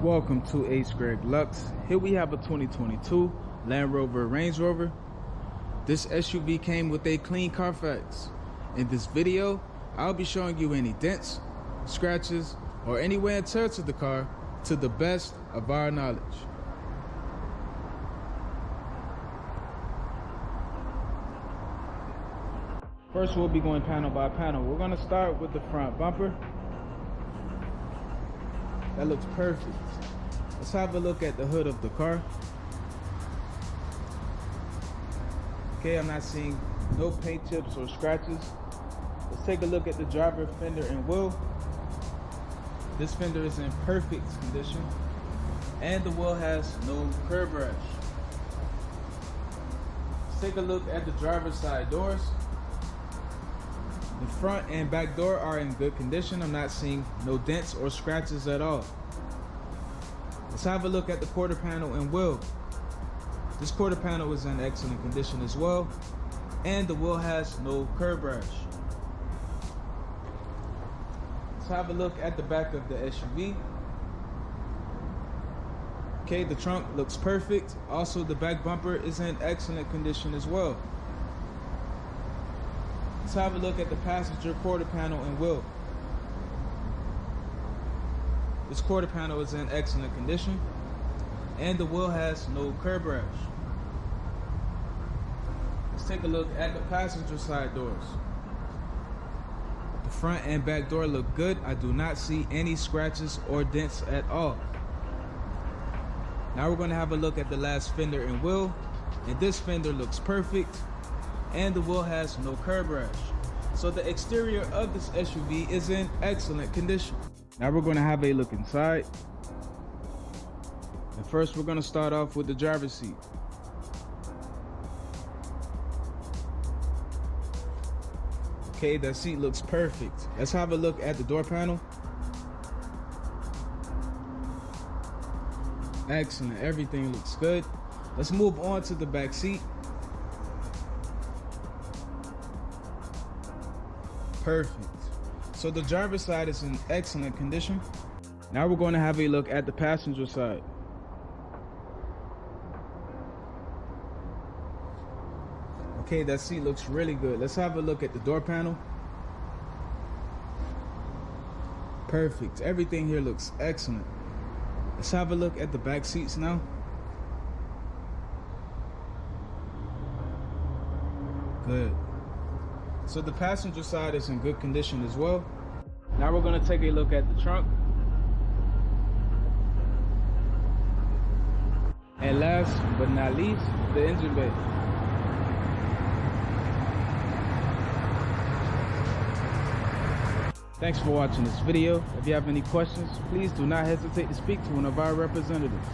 Welcome to hgreglux. Here we have a 2022 Land Rover Range Rover. This SUV came with a clean carfax. In this video, I'll be showing you any dents, scratches, or any wear and tear to the car to the best of our knowledge. First, we'll be going panel by panel. We're going to start with the front bumper. That looks perfect. Let's have a look at the hood of the car. Okay, I'm not seeing no paint chips or scratches. Let's take a look at the driver fender and wheel. This fender is in perfect condition, and the wheel has no curb rash. Let's take a look at the driver's side doors. The front and back door are in good condition. I'm not seeing no dents or scratches at all. Let's have a look at the quarter panel and wheel. This quarter panel is in excellent condition as well, and the wheel has no curb rash. Let's have a look at the back of the SUV. Okay, the trunk looks perfect. Also, the back bumper is in excellent condition as well. Let's have a look at the passenger quarter panel and wheel. This quarter panel is in excellent condition, and the wheel has no curb rash. Let's take a look at the passenger side doors. The front and back door look good. I do not see any scratches or dents at all. Now we're going to have a look at the last fender and wheel, and this fender looks perfect, and the wheel has no curb rash. So the exterior of this SUV is in excellent condition. Now we're going to have a look inside. And first we're going to start off with the driver's seat. Okay, that seat looks perfect. Let's have a look at the door panel. Excellent, everything looks good. Let's move on to the back seat. Perfect. So the driver's side is in excellent condition. Now we're going to have a look at the passenger side. Okay, that seat looks really good. Let's have a look at the door panel. Perfect. Everything here looks excellent. Let's have a look at the back seats now. Good. So the passenger side is in good condition as well. Now we're going to take a look at the trunk. And last but not least, the engine bay. Thanks for watching this video. If you have any questions, please do not hesitate to speak to one of our representatives.